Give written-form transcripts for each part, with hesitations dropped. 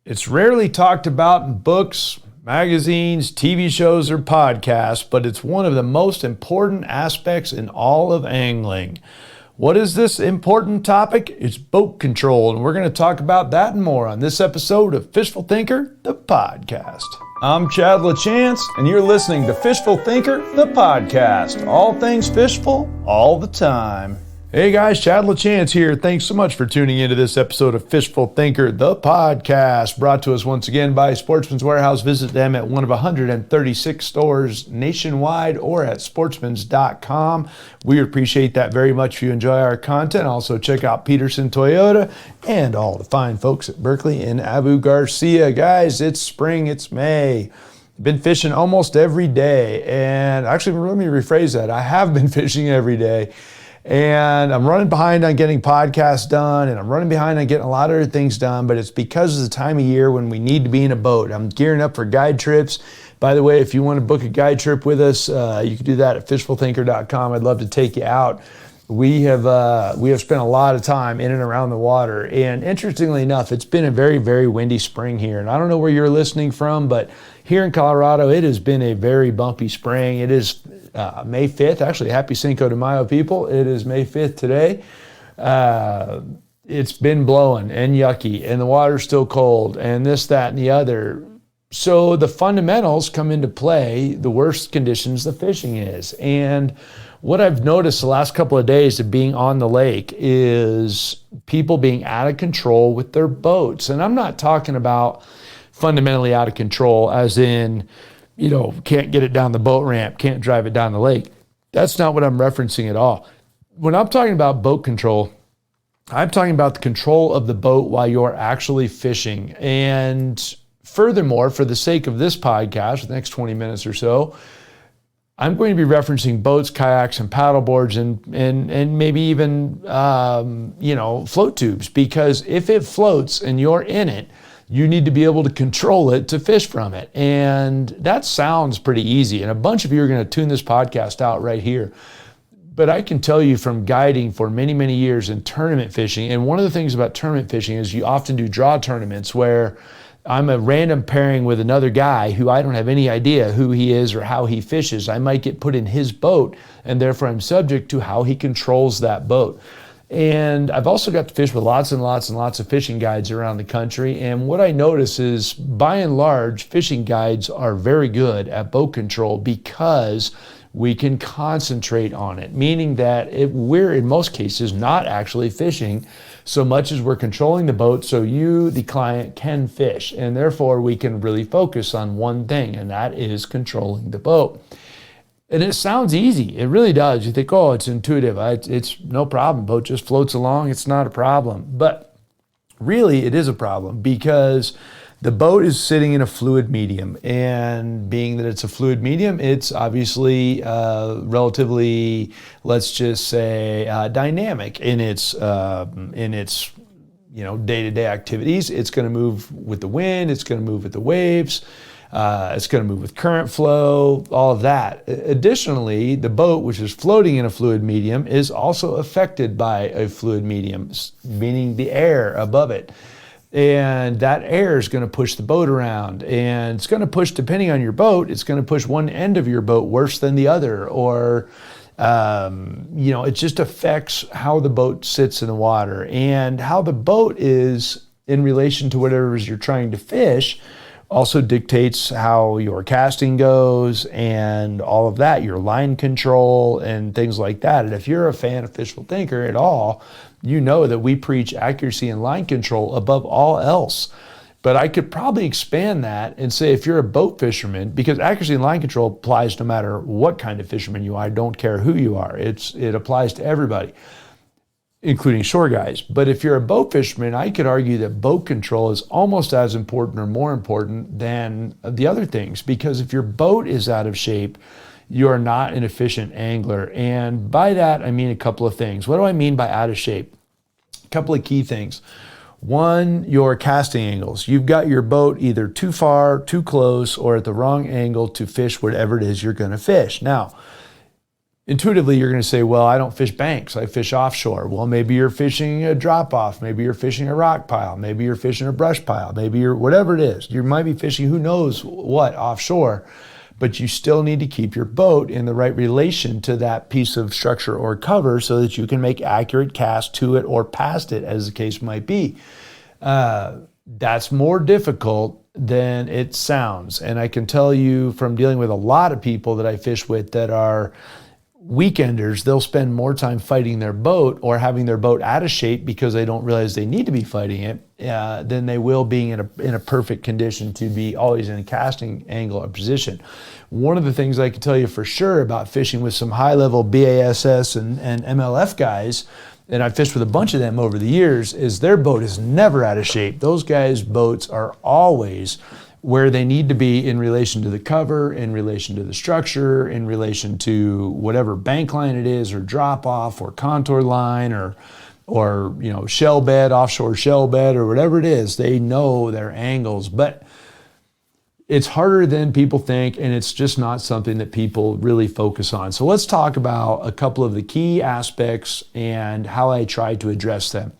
It's rarely talked about in books, magazines, TV shows, or podcasts, but it's one of the most important aspects in all of angling. What is this important topic? It's boat control, and we're going to talk about that and more on this episode of Fishful Thinker, the podcast. I'm Chad LaChance, and you're listening to Fishful Thinker, the podcast. All things fishful, all the time. Hey guys, Chad LaChance here. Thanks so much for tuning into this episode of Fishful Thinker, the podcast, brought to us once again by Sportsman's Warehouse. Visit them at one of 136 stores nationwide or at sportsmans.com. We appreciate that very much if you enjoy our content. Also, check out Peterson Toyota and all the fine folks at Berkley and Abu Garcia. Guys, it's spring, it's May. Been fishing almost every day, and actually, let me rephrase that. I have been fishing every day. And I'm running behind on getting podcasts done, and I'm running behind on getting a lot of other things done, but it's because of the time of year when we need to be in a boat. I'm gearing up for guide trips. By the way, if you want to book a guide trip with us, you can do that at fishfulthinker.com. I'd love to take you out. We have spent a lot of time in and around the water, and interestingly enough, it's been a very, very windy spring here. And I don't know where you're listening from, but here in Colorado, it has been a very bumpy spring. It is May 5th. Actually, happy Cinco de Mayo, people. It is May 5th today. It's been blowing and yucky, and the water's still cold, and this, that, and the other. So the fundamentals come into play, the worse conditions the fishing is. And what I've noticed the last couple of days of being on the lake is people being out of control with their boats. And I'm not talking about fundamentally out of control as in, can't get it down the boat ramp, can't drive it down the lake. That's not what I'm referencing at all. When I'm talking about boat control, I'm talking about the control of the boat while you're actually fishing. And furthermore, for the sake of this podcast, the next 20 minutes or so, I'm going to be referencing boats, kayaks, and paddle boards, and maybe even float tubes, because if it floats and you're in it, you need to be able to control it to fish from it. And that sounds pretty easy. And a bunch of you are going to tune this podcast out right here. But I can tell you from guiding for many, many years in tournament fishing, and one of the things about tournament fishing is you often do draw tournaments where I'm a random pairing with another guy who I don't have any idea who he is or how he fishes. I might get put in his boat, and therefore I'm subject to how he controls that boat. And I've also got to fish with lots and lots and lots of fishing guides around the country. And what I notice is, by and large, fishing guides are very good at boat control because we can concentrate on it, meaning that we're, in most cases, not actually fishing so much as we're controlling the boat so you, the client, can fish. And therefore, we can really focus on one thing, and that is controlling the boat. And it sounds easy. It really does. You think, oh, it's intuitive. It's no problem. Boat just floats along. It's not a problem. But really, it is a problem because the boat is sitting in a fluid medium. And being that it's a fluid medium, it's obviously relatively, let's just say, dynamic in its day-to-day activities. It's going to move with the wind. It's going to move with the waves. It's going to move with current flow, all of that. Additionally, the boat, which is floating in a fluid medium, is also affected by a fluid medium, meaning the air above it. And that air is going to push the boat around. And it's going to push, depending on your boat, it's going to push one end of your boat worse than the other. Or, it just affects how the boat sits in the water. And how the boat is in relation to whatever it is you're trying to fish also dictates how your casting goes and all of that, your line control and things like that. And if you're a fan of Fishful Thinker at all, you know that we preach accuracy and line control above all else. But I could probably expand that and say if you're a boat fisherman, because accuracy and line control applies no matter what kind of fisherman you are, I don't care who you are. It applies to everybody, including shore guys. But if you're a boat fisherman, I could argue that boat control is almost as important or more important than the other things, because if your boat is out of shape, you're not an efficient angler. And by that, I mean a couple of things. What do I mean by out of shape? A couple of key things. One, your casting angles. You've got your boat either too far, too close, or at the wrong angle to fish whatever it is you're going to fish. Now, intuitively, you're going to say, well, I don't fish banks, I fish offshore. Well, maybe you're fishing a drop off, maybe you're fishing a rock pile, maybe you're fishing a brush pile, maybe you're whatever it is. You might be fishing who knows what offshore, but you still need to keep your boat in the right relation to that piece of structure or cover so that you can make accurate casts to it or past it, as the case might be. That's more difficult than it sounds. And I can tell you from dealing with a lot of people that I fish with that are weekenders, they'll spend more time fighting their boat or having their boat out of shape because they don't realize they need to be fighting it than they will being in a perfect condition to be always in a casting angle or position. One of the things I can tell you for sure about fishing with some high-level BASS and MLF guys, and I've fished with a bunch of them over the years, is their boat is never out of shape. Those guys' boats are always where they need to be in relation to the cover, in relation to the structure, in relation to whatever bank line it is, or drop off, or contour line, or shell bed, offshore shell bed, or whatever it is. They know their angles, but it's harder than people think, and it's just not something that people really focus on. So let's talk about a couple of the key aspects and how I try to address them.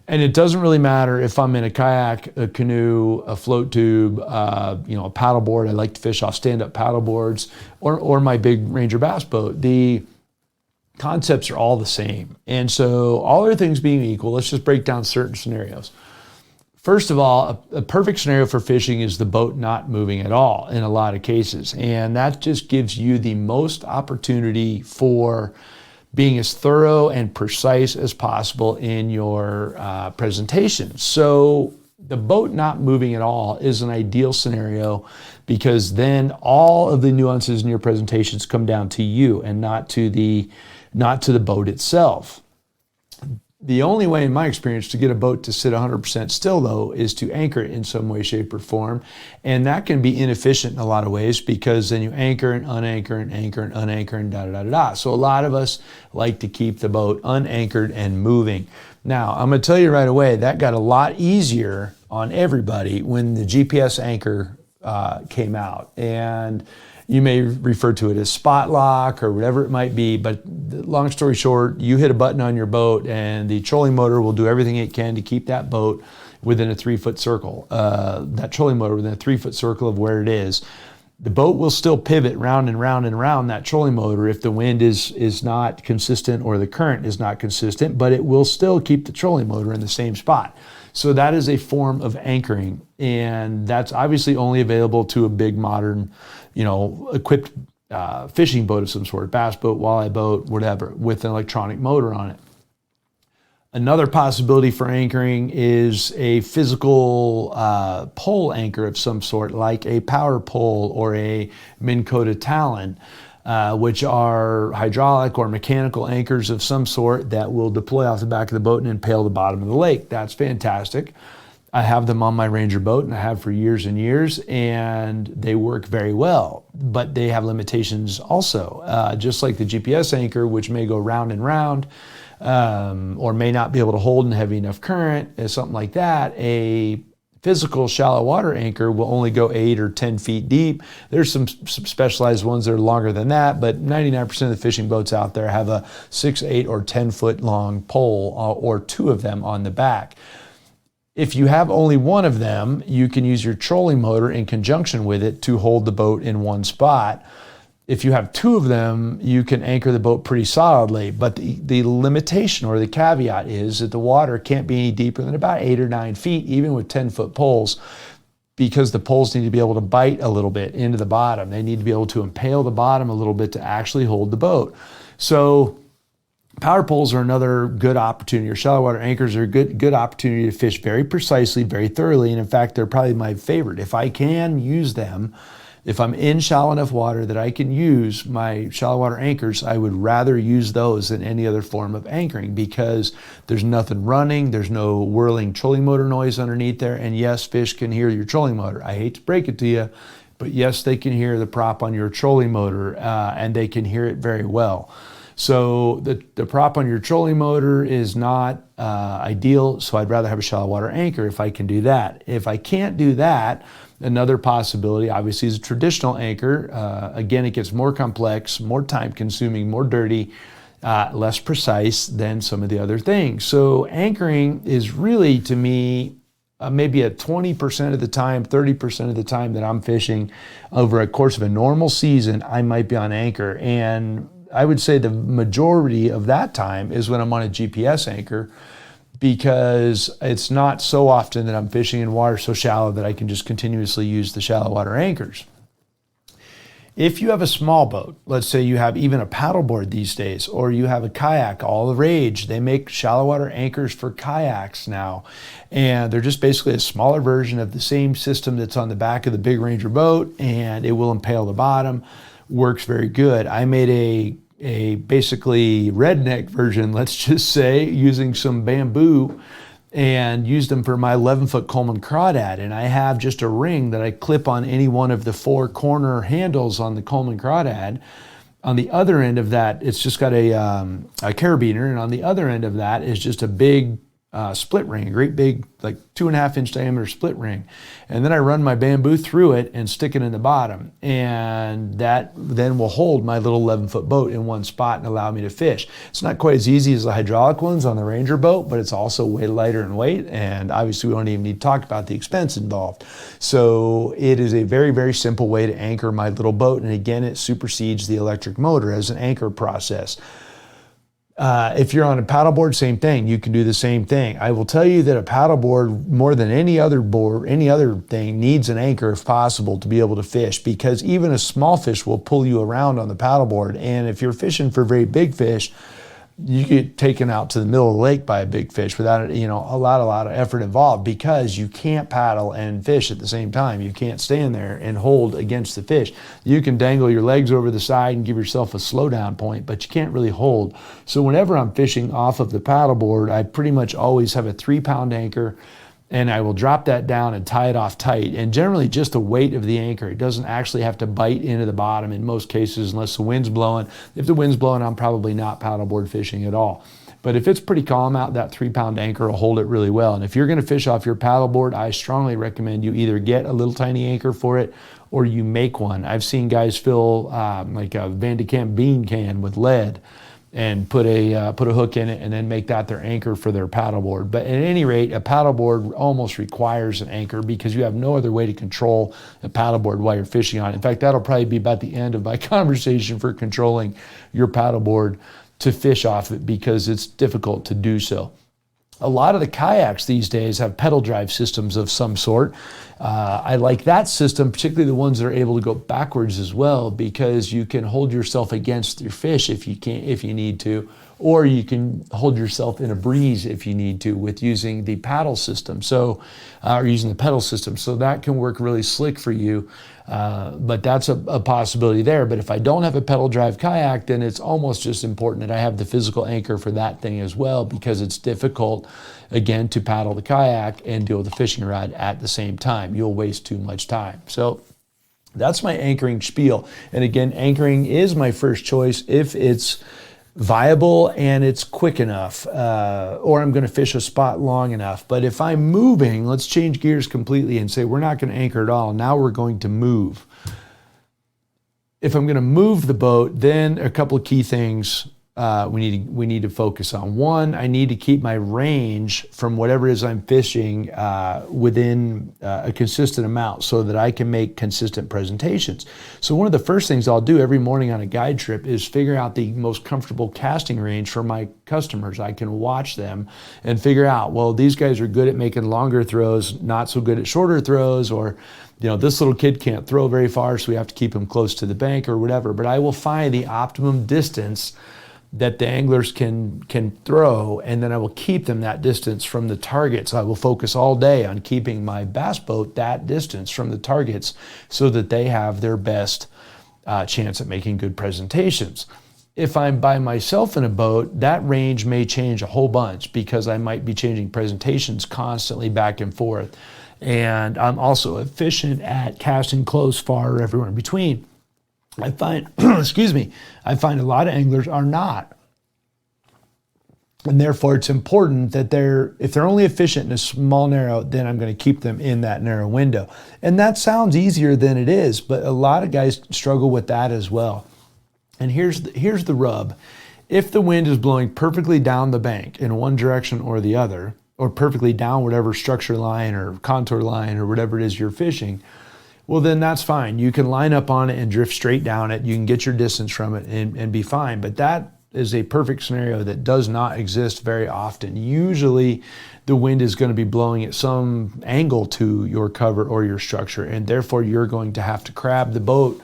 And it doesn't really matter if I'm in a kayak, a canoe, a float tube, a paddleboard. I like to fish off stand-up paddle boards, or my big Ranger bass boat. The concepts are all the same. And so all other things being equal, let's just break down certain scenarios. First of all, a perfect scenario for fishing is the boat not moving at all in a lot of cases. And that just gives you the most opportunity for being as thorough and precise as possible in your presentation. So the boat not moving at all is an ideal scenario because then all of the nuances in your presentations come down to you and not to the boat itself. The only way, in my experience, to get a boat to sit 100% still, though, is to anchor it in some way, shape, or form. And that can be inefficient in a lot of ways because then you anchor and unanchor and anchor and unanchor and da-da-da-da-da. So a lot of us like to keep the boat unanchored and moving. Now, I'm going to tell you right away, that got a lot easier on everybody when the GPS anchor came out. And you may refer to it as spot lock or whatever it might be, but long story short, you hit a button on your boat and the trolling motor will do everything it can to keep that boat within a 3-foot circle. That trolling motor within a 3-foot circle of where it is. The boat will still pivot round and round and round that trolling motor if the wind is not consistent or the current is not consistent, but it will still keep the trolling motor in the same spot. So that is a form of anchoring, and that's obviously only available to a big modern, equipped fishing boat of some sort, bass boat, walleye boat, whatever, with an electronic motor on it. Another possibility for anchoring is a physical pole anchor of some sort, like a power pole or a Minn Kota Talon, which are hydraulic or mechanical anchors of some sort that will deploy off the back of the boat and impale the bottom of the lake. That's fantastic. I have them on my Ranger boat, and I have for years and years, and they work very well, but they have limitations also. Just like the GPS anchor, which may go round and round, or may not be able to hold in heavy enough current, something like that. A physical shallow water anchor will only go 8 or 10 feet deep. There's some specialized ones that are longer than that, but 99% of the fishing boats out there have a 6, 8, or 10 foot long pole or 2 of them on the back. If you have only one of them, you can use your trolling motor in conjunction with it to hold the boat in one spot. If you have 2 of them, you can anchor the boat pretty solidly, but the limitation or the caveat is that the water can't be any deeper than about 8 or 9 feet, even with 10-foot poles, because the poles need to be able to bite a little bit into the bottom. They need to be able to impale the bottom a little bit to actually hold the boat. So power poles are another good opportunity, or shallow water anchors are a good opportunity to fish very precisely, very thoroughly, and in fact, they're probably my favorite. If I can use them, if I'm in shallow enough water that I can use my shallow water anchors, I would rather use those than any other form of anchoring because there's nothing running, there's no whirling trolling motor noise underneath there, and yes, fish can hear your trolling motor. I hate to break it to you, but yes, they can hear the prop on your trolling motor, and they can hear it very well. So the prop on your trolling motor is not ideal, so I'd rather have a shallow water anchor if I can do that. If I can't do that, another possibility obviously is a traditional anchor. Again, it gets more complex, more time consuming, more dirty, less precise than some of the other things. So anchoring is really, to me, maybe at 20% of the time, 30% of the time that I'm fishing over a course of a normal season, I might be on anchor. And I would say the majority of that time is when I'm on a GPS anchor, because it's not so often that I'm fishing in water so shallow that I can just continuously use the shallow water anchors. If you have a small boat, let's say you have even a paddleboard these days, or you have a kayak, all the rage. They make shallow water anchors for kayaks now. And they're just basically a smaller version of the same system that's on the back of the big Ranger boat, and it will impale the bottom. Works very good. I made a basically redneck version, let's just say, using some bamboo, and used them for my 11-foot Coleman crawdad. And I have just a ring that I clip on any one of the 4 corner handles on the Coleman crawdad. On the other end of that, it's just got a carabiner, and on the other end of that is just a big split ring, a great big, like 2.5-inch diameter split ring. And then I run my bamboo through it and stick it in the bottom. And that then will hold my little 11-foot boat in one spot and allow me to fish. It's not quite as easy as the hydraulic ones on the Ranger boat, but it's also way lighter in weight. And obviously we don't even need to talk about the expense involved. So it is a very, very simple way to anchor my little boat. And again, it supersedes the electric motor as an anchor process. If you're on a paddleboard, same thing. You can do the same thing. I will tell you that a paddleboard, more than any other board, any other thing, needs an anchor if possible to be able to fish, because even a small fish will pull you around on the paddleboard. And if you're fishing for very big fish, you get taken out to the middle of the lake by a big fish without, a lot of effort involved, because you can't paddle and fish at the same time. You can't stand there and hold against the fish. You can dangle your legs over the side and give yourself a slowdown point, but you can't really hold. So whenever I'm fishing off of the paddleboard, I pretty much always have a 3-pound anchor, and I will drop that down and tie it off tight. And generally just the weight of the anchor. It doesn't actually have to bite into the bottom in most cases unless the wind's blowing. If the wind's blowing, I'm probably not paddleboard fishing at all. But if it's pretty calm out, that 3-pound anchor will hold it really well. And if you're gonna fish off your paddleboard, I strongly recommend you either get a little tiny anchor for it or you make one. I've seen guys fill like a Van de Kamp bean can with lead and put a hook in it and then make that their anchor for their paddleboard. But at any rate, a paddleboard almost requires an anchor because you have no other way to control a paddleboard while you're fishing on it. In fact, that'll probably be about the end of my conversation for controlling your paddleboard to fish off it, because it's difficult to do so. A lot of the kayaks these days have pedal drive systems of some sort. I like that system, particularly the ones that are able to go backwards as well, because you can hold yourself against your fish if you need to, or you can hold yourself in a breeze if you need to with using the paddle system. So, or using the pedal system. So that can work really slick for you. But that's a possibility there. But if I don't have a pedal drive kayak, then it's almost just important that I have the physical anchor for that thing as well, because it's difficult, again, to paddle the kayak and deal with the fishing rod at the same time. You'll waste too much time. So that's my anchoring spiel. And again, anchoring is my first choice if it's viable and it's quick enough, or I'm going to fish a spot long enough. But if I'm moving, let's change gears completely and say we're not going to anchor at all. Now we're going to move. If I'm going to move the boat, then a couple of key things we need to focus on. One, I need to keep my range from whatever it is I'm fishing within a consistent amount so that I can make consistent presentations. So one of the first things I'll do every morning on a guide trip is figure out the most comfortable casting range for my customers. I can watch them and figure out, well, these guys are good at making longer throws, not so good at shorter throws, or this little kid can't throw very far, so we have to keep him close to the bank or whatever. But I will find the optimum distance that the anglers can throw, and then I will keep them that distance from the targets. I will focus all day on keeping my bass boat that distance from the targets so that they have their best chance at making good presentations. If I'm by myself in a boat, that range may change a whole bunch because I might be changing presentations constantly back and forth. And I'm also efficient at casting close, far, or everywhere in between. I find, excuse me, I find a lot of anglers are not. And therefore, it's important that if they're only efficient in a small narrow, then I'm going to keep them in that narrow window. And that sounds easier than it is, but a lot of guys struggle with that as well. And here's the rub. If the wind is blowing perfectly down the bank in one direction or the other, or perfectly down whatever structure line or contour line or whatever it is you're fishing, well, then that's fine. You can line up on it and drift straight down it. You can get your distance from it and be fine. But that is a perfect scenario that does not exist very often. Usually the wind is going to be blowing at some angle to your cover or your structure, and therefore you're going to have to crab the boat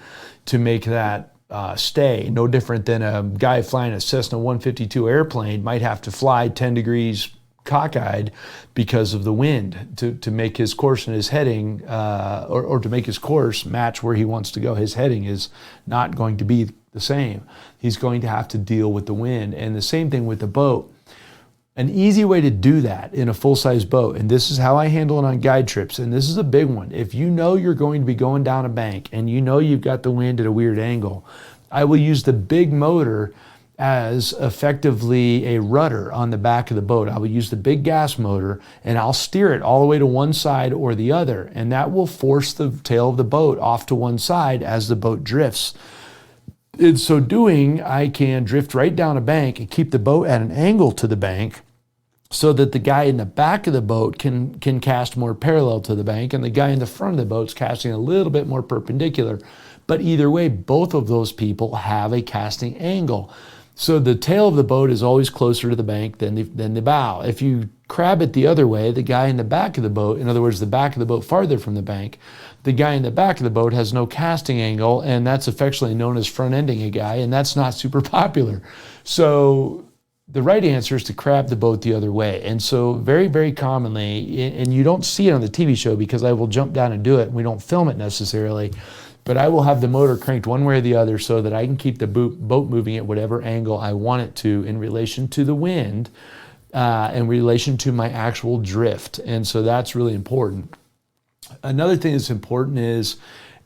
to make that stay. No different than a guy flying a Cessna 152 airplane might have to fly 10 degrees cockeyed because of the wind to make his course and his heading or to make his course match where he wants to go. His heading is not going to be the same. He's going to have to deal with the wind. And the same thing with the boat. An easy way to do that in a full-size boat, and this is how I handle it on guide trips, and this is a big one. If you know you're going to be going down a bank and you know you've got the wind at a weird angle, I will use the big motor as effectively a rudder on the back of the boat. I will use the big gas motor and I'll steer it all the way to one side or the other, and that will force the tail of the boat off to one side as the boat drifts. In so doing, I can drift right down a bank and keep the boat at an angle to the bank so that the guy in the back of the boat can cast more parallel to the bank, and the guy in the front of the boat's casting a little bit more perpendicular. But either way, both of those people have a casting angle. So the tail of the boat is always closer to the bank than the bow. If you crab it the other way, the guy in the back of the boat, in other words, the back of the boat farther from the bank, the guy in the back of the boat has no casting angle, and that's affectionately known as front-ending a guy, and that's not super popular. So the right answer is to crab the boat the other way. And so very, very commonly, and you don't see it on the TV show because I will jump down and do it, and we don't film it necessarily, but I will have the motor cranked one way or the other so that I can keep the boat moving at whatever angle I want it to in relation to the wind, in relation to my actual drift. And so that's really important. Another thing that's important is,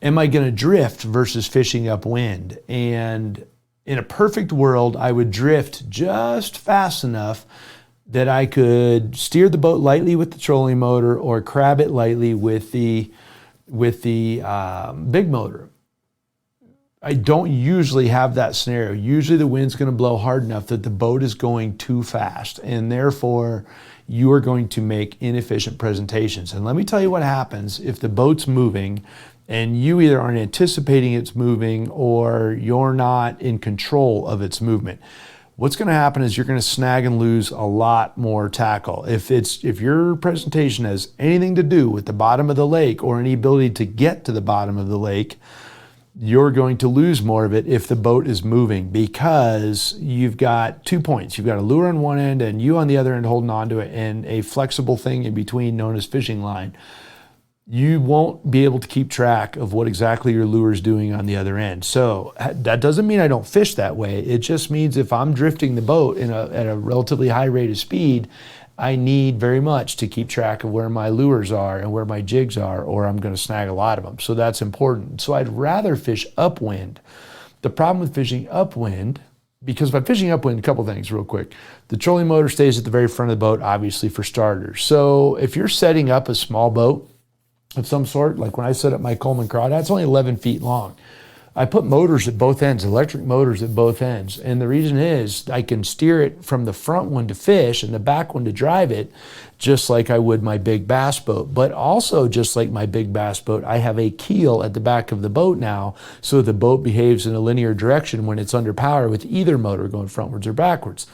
am I going to drift versus fishing upwind? And in a perfect world, I would drift just fast enough that I could steer the boat lightly with the trolling motor or crab it lightly with the big motor. I don't usually have that scenario. Usually the wind's going to blow hard enough that the boat is going too fast, and therefore you are going to make inefficient presentations. And let me tell you what happens if the boat's moving and you either aren't anticipating it's moving or you're not in control of its movement. What's going to happen is you're going to snag and lose a lot more tackle. If your presentation has anything to do with the bottom of the lake or any ability to get to the bottom of the lake, you're going to lose more of it if the boat is moving, because you've got 2 points. You've got a lure on one end and you on the other end holding on to it, and a flexible thing in between known as fishing line. You won't be able to keep track of what exactly your lure is doing on the other end. So that doesn't mean I don't fish that way. It just means if I'm drifting the boat at a relatively high rate of speed, I need very much to keep track of where my lures are and where my jigs are, or I'm going to snag a lot of them. So that's important. So I'd rather fish upwind. The problem with fishing upwind, because by fishing upwind, a couple things real quick. The trolling motor stays at the very front of the boat, obviously, for starters. So if you're setting up a small boat of some sort, like when I set up my Coleman Crawdad, it's only 11 feet long. I put motors at both ends, electric motors at both ends. And the reason is I can steer it from the front one to fish and the back one to drive it, just like I would my big bass boat. But also, just like my big bass boat, I have a keel at the back of the boat now, so the boat behaves in a linear direction when it's under power with either motor going frontwards or backwards.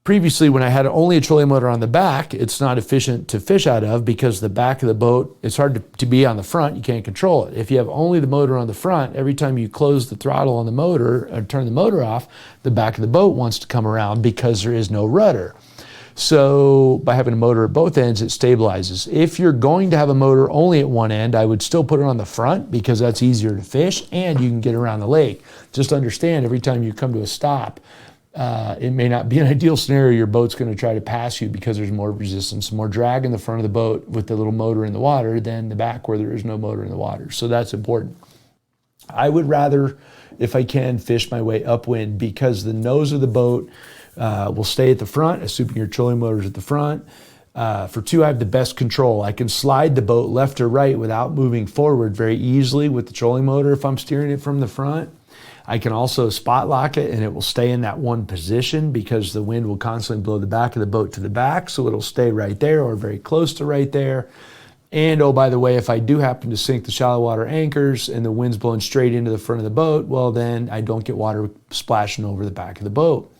Previously, when I had only a trolling motor on the back, it's not efficient to fish out of because the back of the boat, it's hard to be on the front. You can't control it. If you have only the motor on the front, every time you close the throttle on the motor or turn the motor off, the back of the boat wants to come around because there is no rudder. So by having a motor at both ends, it stabilizes. If you're going to have a motor only at one end, I would still put it on the front because that's easier to fish and you can get around the lake. Just understand, every time you come to a stop, it may not be an ideal scenario. Your boat's going to try to pass you because there's more resistance, more drag in the front of the boat with the little motor in the water than the back where there is no motor in the water. So that's important. I would rather, if I can, fish my way upwind because the nose of the boat will stay at the front, assuming your trolling motor's at the front. For two, I have the best control. I can slide the boat left or right without moving forward very easily with the trolling motor if I'm steering it from the front. I can also spot lock it and it will stay in that one position because the wind will constantly blow the back of the boat to the back, so it'll stay right there or very close to right there. And oh, by the way, if I do happen to sink the shallow water anchors and the wind's blowing straight into the front of the boat, well, then I don't get water splashing over the back of the boat.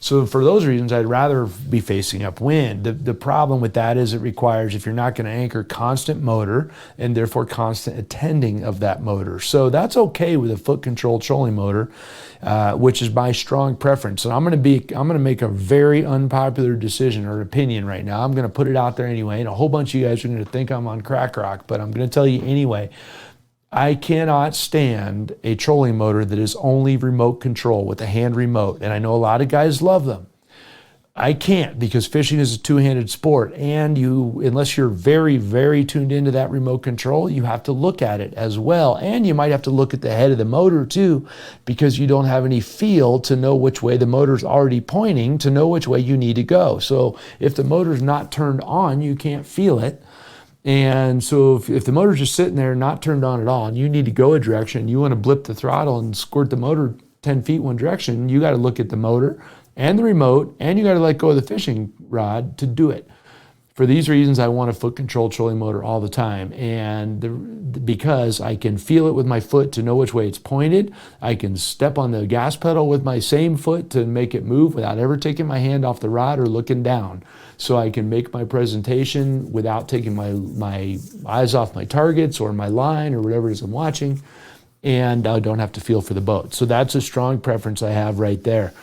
So for those reasons, I'd rather be facing upwind. The problem with that is it requires, if you're not going to anchor, constant motor and therefore constant attending of that motor. So that's okay with a foot control trolling motor, which is my strong preference. And I'm going to make a very unpopular decision or opinion right now. I'm going to put it out there anyway, and a whole bunch of you guys are going to think I'm on crack rock, but I'm going to tell you anyway. I cannot stand a trolling motor that is only remote control with a hand remote. And I know a lot of guys love them. I can't, because fishing is a two-handed sport. And unless you're very, very tuned into that remote control, you have to look at it as well. And you might have to look at the head of the motor too, because you don't have any feel to know which way the motor's already pointing to know which way you need to go. So if the motor's not turned on, you can't feel it. And so if the motor's just sitting there not turned on at all and you need to go a direction, you want to blip the throttle and squirt the motor 10 feet one direction, you got to look at the motor and the remote, and you got to let go of the fishing rod to do it. For these reasons, I want a foot control trolling motor all the time. And because I can feel it with my foot to know which way it's pointed, I can step on the gas pedal with my same foot to make it move without ever taking my hand off the rod or looking down. So I can make my presentation without taking my eyes off my targets or my line or whatever it is I'm watching, and I don't have to feel for the boat. So that's a strong preference I have right there.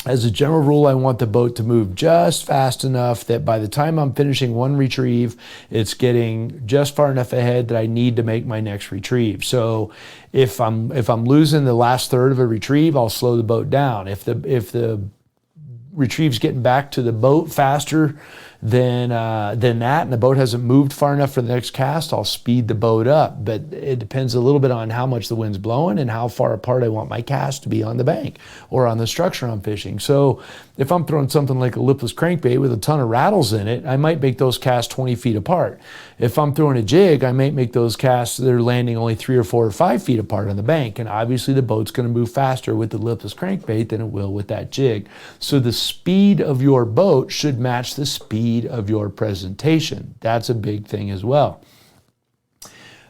As a general rule, I want the boat to move just fast enough that by the time I'm finishing one retrieve, it's getting just far enough ahead that I need to make my next retrieve. So if I'm losing the last third of a retrieve, I'll slow the boat down. If the retrieve's getting back to the boat faster than that, and the boat hasn't moved far enough for the next cast, I'll speed the boat up. But it depends a little bit on how much the wind's blowing and how far apart I want my cast to be on the bank or on the structure I'm fishing. So if I'm throwing something like a lipless crankbait with a ton of rattles in it, I might make those casts 20 feet apart. If I'm throwing a jig, I might make those casts that are landing only 3 or 4 or 5 feet apart on the bank. And obviously the boat's going to move faster with the lipless crankbait than it will with that jig. So the speed of your boat should match the speed of your presentation. That's a big thing as well.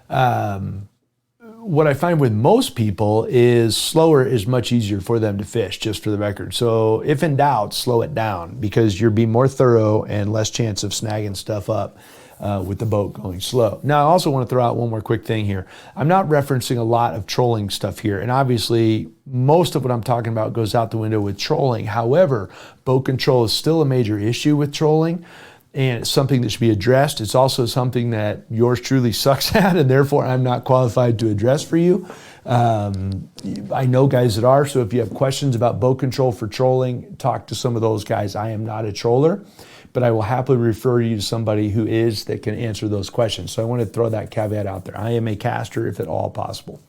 What I find with most people is slower is much easier for them to fish, just for the record. So if in doubt, slow it down because you'll be more thorough and less chance of snagging stuff up with the boat going slow. Now, I also want to throw out one more quick thing here. I'm not referencing a lot of trolling stuff here, and obviously most of what I'm talking about goes out the window with trolling. However, boat control is still a major issue with trolling, and it's something that should be addressed. It's also something that yours truly sucks at, and therefore I'm not qualified to address for you. I know guys that are, so if you have questions about boat control for trolling, talk to some of those guys. I am not a troller, but I will happily refer you to somebody who is that can answer those questions. So I want to throw that caveat out there. I am a caster if at all possible.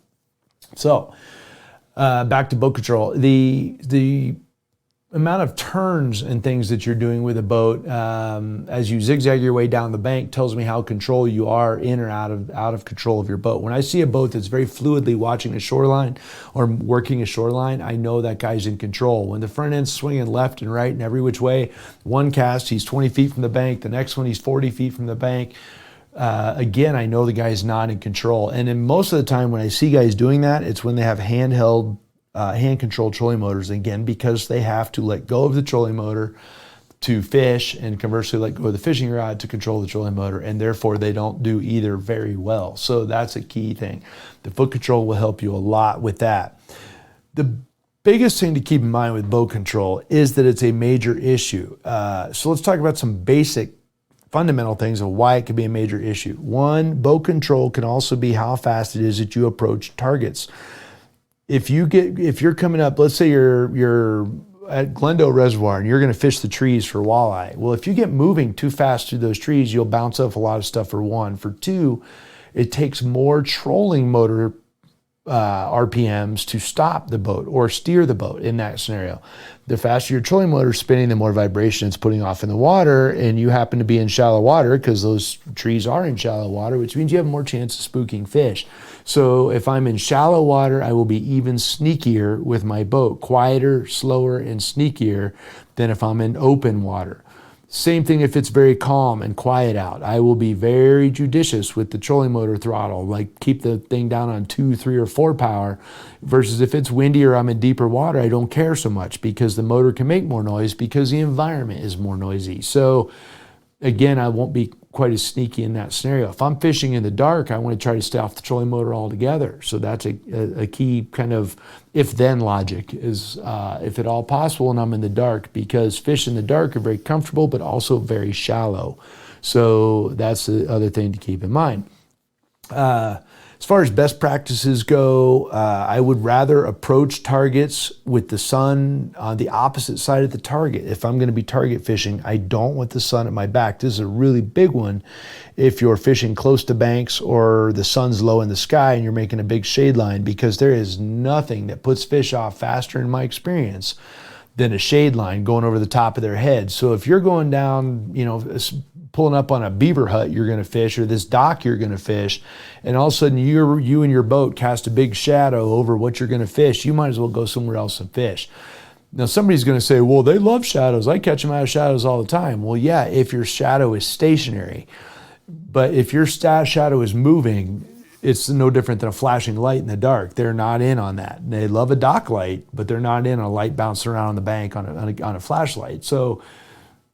So back to boat control. The amount of turns and things that you're doing with a boat as you zigzag your way down the bank tells me how control you are in or out of control of your boat. When I see a boat that's very fluidly watching a shoreline or working a shoreline, I know that guy's in control. When the front end's swinging left and right and every which way, one cast, he's 20 feet from the bank, the next one he's 40 feet from the bank. Again, I know the guy's not in control. And then most of the time when I see guys doing that, it's when they have handheld hand-controlled trolling motors, again, because they have to let go of the trolling motor to fish and conversely let go of the fishing rod to control the trolling motor, and therefore they don't do either very well. So that's a key thing. The foot control will help you a lot with that. The biggest thing to keep in mind with boat control is that it's a major issue. So let's talk about some basic fundamental things of why it can be a major issue. One, boat control can also be how fast it is that you approach targets. If you're coming up, let's say you're at Glendale Reservoir and you're going to fish the trees for walleye. Well, if you get moving too fast through those trees, you'll bounce off a lot of stuff, for one. For two, it takes more trolling motor RPMs to stop the boat or steer the boat in that scenario. The faster your trolling motor is spinning, the more vibration it's putting off in the water, and you happen to be in shallow water because those trees are in shallow water, which means you have more chance of spooking fish. So if I'm in shallow water, I will be even sneakier with my boat, quieter, slower, and sneakier than if I'm in open water. Same thing if it's very calm and quiet out. I will be very judicious with the trolling motor throttle, like keep the thing down on 2, 3, or 4 power, versus if it's windy or I'm in deeper water, I don't care so much because the motor can make more noise because the environment is more noisy. So again, I won't be quite as sneaky in that scenario. If I'm fishing in the dark, I want to try to stay off the trolling motor altogether. So that's a key kind of if-then logic is if at all possible and I'm in the dark, because fish in the dark are very comfortable but also very shallow. So that's the other thing to keep in mind. As far as best practices go, I would rather approach targets with the sun on the opposite side of the target. If I'm going to be target fishing, I don't want the sun at my back. This is a really big one if you're fishing close to banks or the sun's low in the sky and you're making a big shade line, because there is nothing that puts fish off faster in my experience than a shade line going over the top of their head. So if you're going down, pulling up on a beaver hut you're going to fish, or this dock you're going to fish, and all of a sudden you and your boat cast a big shadow over what you're going to fish, you might as well go somewhere else and fish. Now somebody's going to say, well, they love shadows. I catch them out of shadows all the time. Well, yeah, if your shadow is stationary. But if your shadow is moving, it's no different than a flashing light in the dark. They're not in on that. They love a dock light, but they're not in on a light bouncing around on the bank on a flashlight. So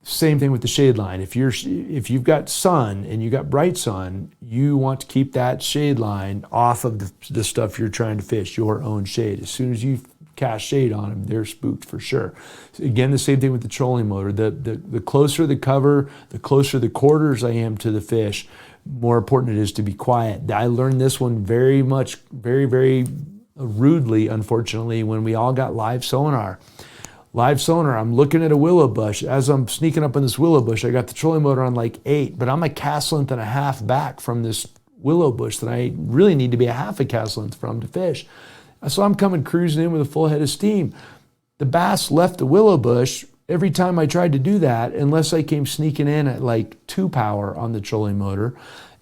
same thing with the shade line. If you've got sun and you got bright sun, you want to keep that shade line off of the stuff you're trying to fish, your own shade. As soon as you cast shade on them, they're spooked for sure. Again, the same thing with the trolling motor. The closer the cover, the closer the quarters I am to the fish, more important it is to be quiet. I learned this one very very rudely, unfortunately, when we all got live sonar. Live sonar, I'm looking at a willow bush. As I'm sneaking up in this willow bush, I got the trolling motor on like 8, but I'm a cast length and a half back from this willow bush that I really need to be a half a cast length from to fish. So I'm coming cruising in with a full head of steam. The bass left the willow bush every time I tried to do that, unless I came sneaking in at like 2 power on the trolling motor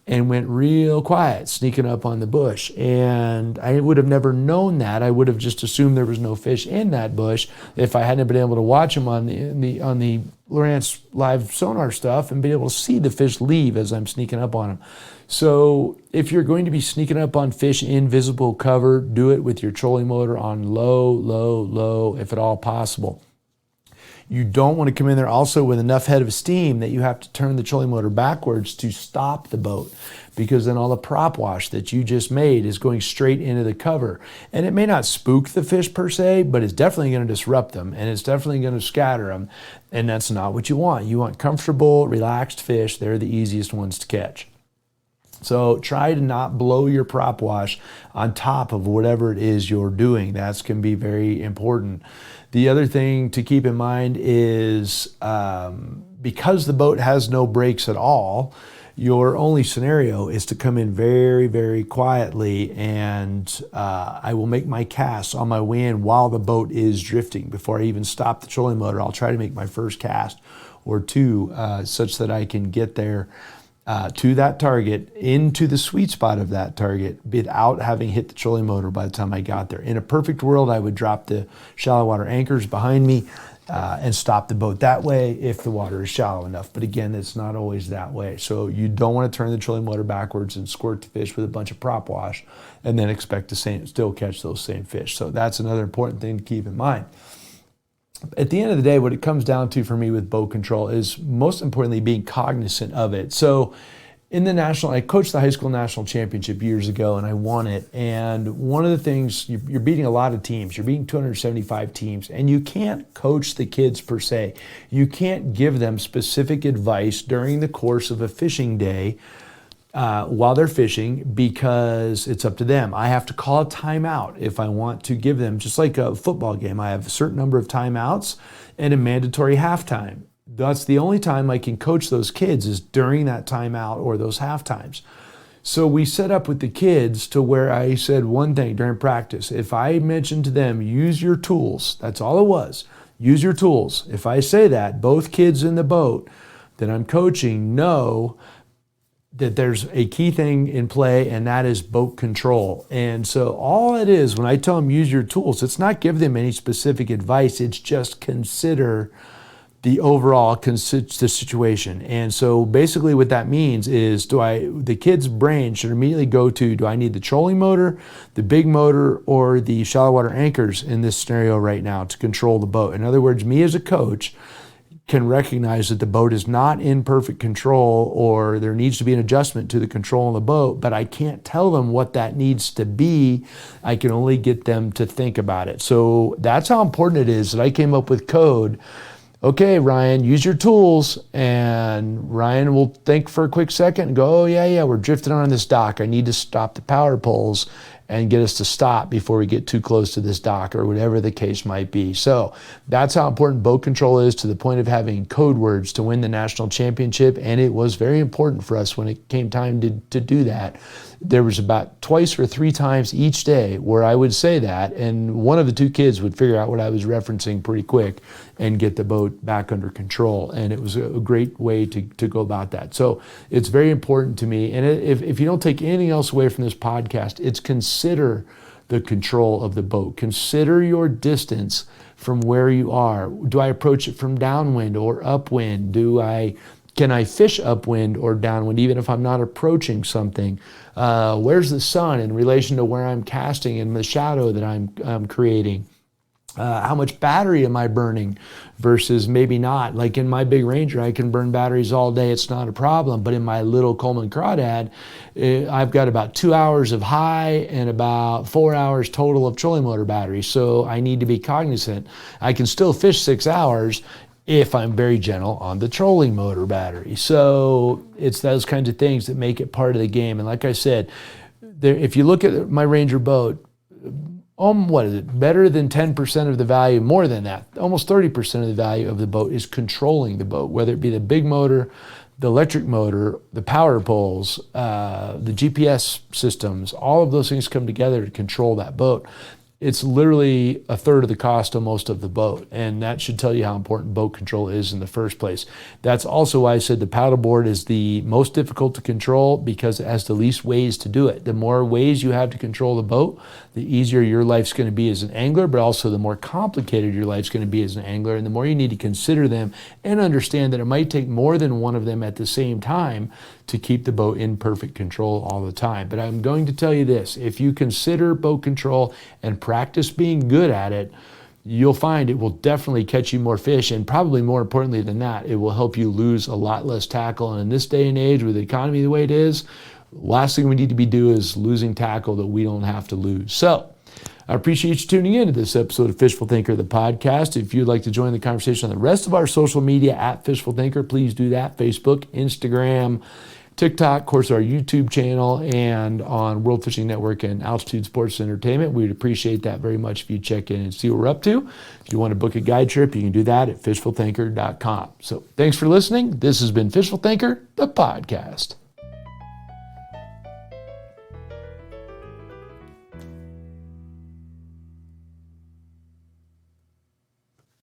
and went real quiet, sneaking up on the bush. And I would have never known that. I would have just assumed there was no fish in that bush if I hadn't been able to watch them on the Lowrance live sonar stuff and be able to see the fish leave as I'm sneaking up on them. So if you're going to be sneaking up on fish in visible cover, do it with your trolling motor on low, if at all possible. You don't want to come in there also with enough head of steam that you have to turn the trolling motor backwards to stop the boat, because then all the prop wash that you just made is going straight into the cover. And it may not spook the fish per se, but it's definitely going to disrupt them, and it's definitely going to scatter them. And that's not what you want. You want comfortable, relaxed fish. They're the easiest ones to catch. So try to not blow your prop wash on top of whatever it is you're doing. That can be very important. The other thing to keep in mind is because the boat has no brakes at all, your only scenario is to come in very, very quietly, and I will make my cast on my way in while the boat is drifting. Before I even stop the trolling motor, I'll try to make my first cast or two such that I can get there to that target, into the sweet spot of that target, without having hit the trolling motor by the time I got there. In a perfect world, I would drop the shallow water anchors behind me and stop the boat that way if the water is shallow enough. But again, it's not always that way. So you don't want to turn the trolling motor backwards and squirt the fish with a bunch of prop wash and then expect to still catch those same fish. So that's another important thing to keep in mind. At the end of the day, what it comes down to for me with boat control is most importantly being cognizant of it. So in the I coached the high school national championship years ago and I won it. And one of the things, you're beating a lot of teams. You're beating 275 teams, and you can't coach the kids per se. You can't give them specific advice during the course of a fishing day while they're fishing, because it's up to them. I have to call a timeout if I want to give them, just like a football game. I have a certain number of timeouts and a mandatory halftime. That's the only time I can coach those kids, is during that timeout or those half times. So we set up with the kids to where I said one thing during practice. If I mentioned to them, use your tools, that's all it was. Use your tools. If I say that, both kids in the boat that I'm coaching know that there's a key thing in play, and that is boat control. And so all it is, when I tell them use your tools, it's not give them any specific advice. It's just consider the overall the situation. And so basically what that means is the kid's brain should immediately go to, do I need the trolling motor, the big motor, or the shallow water anchors in this scenario right now to control the boat? In other words, me as a coach can recognize that the boat is not in perfect control, or there needs to be an adjustment to the control of the boat, but I can't tell them what that needs to be. I can only get them to think about it. So that's how important it is that I came up with code. Okay, Ryan, use your tools. And Ryan will think for a quick second and go, oh, yeah, we're drifting on this dock. I need to stop the power poles and get us to stop before we get too close to this dock, or whatever the case might be. So that's how important boat control is, to the point of having code words to win the national championship. And it was very important for us when it came time to do that. There was about twice or three times each day where I would say that, and one of the two kids would figure out what I was referencing pretty quick and get the boat back under control. And it was a great way to go about that. So it's very important to me. And if you don't take anything else away from this podcast, it's consider the control of the boat. Consider your distance from where you are. Do I approach it from downwind or upwind? Can I fish upwind or downwind, even if I'm not approaching something? Where's the sun in relation to where I'm casting and the shadow that I'm creating? How much battery am I burning versus maybe not? Like in my big Ranger, I can burn batteries all day. It's not a problem. But in my little Coleman Crawdad, I've got about 2 hours of high and about 4 hours total of trolling motor battery. So I need to be cognizant. I can still fish 6 hours if I'm very gentle on the trolling motor battery. So it's those kinds of things that make it part of the game. And like I said, if you look at my Ranger boat, what is it? Better than 10% of the value, more than that, almost 30% of the value of the boat is controlling the boat, whether it be the big motor, the electric motor, the power poles, the GPS systems. All of those things come together to control that boat. It's literally a third of the cost almost of the boat. And that should tell you how important boat control is in the first place. That's also why I said the paddleboard is the most difficult to control, because it has the least ways to do it. The more ways you have to control the boat, the easier your life's going to be as an angler, but also the more complicated your life's going to be as an angler. And the more you need to consider them and understand that it might take more than one of them at the same time to keep the boat in perfect control all the time. But I'm going to tell you this, if you consider boat control and practice being good at it, you'll find it will definitely catch you more fish, and probably more importantly than that, it will help you lose a lot less tackle. And in this day and age, with the economy the way it is, last thing we need to be doing is losing tackle that we don't have to lose. So I appreciate you tuning in to this episode of Fishful Thinker, the podcast. If you'd like to join the conversation on the rest of our social media at Fishful Thinker, please do that. Facebook, Instagram, TikTok, of course, our YouTube channel, and on World Fishing Network and Altitude Sports Entertainment. We'd appreciate that very much if you check in and see what we're up to. If you want to book a guide trip, you can do that at fishfulthinker.com. So thanks for listening. This has been Fishful Thinker, the podcast.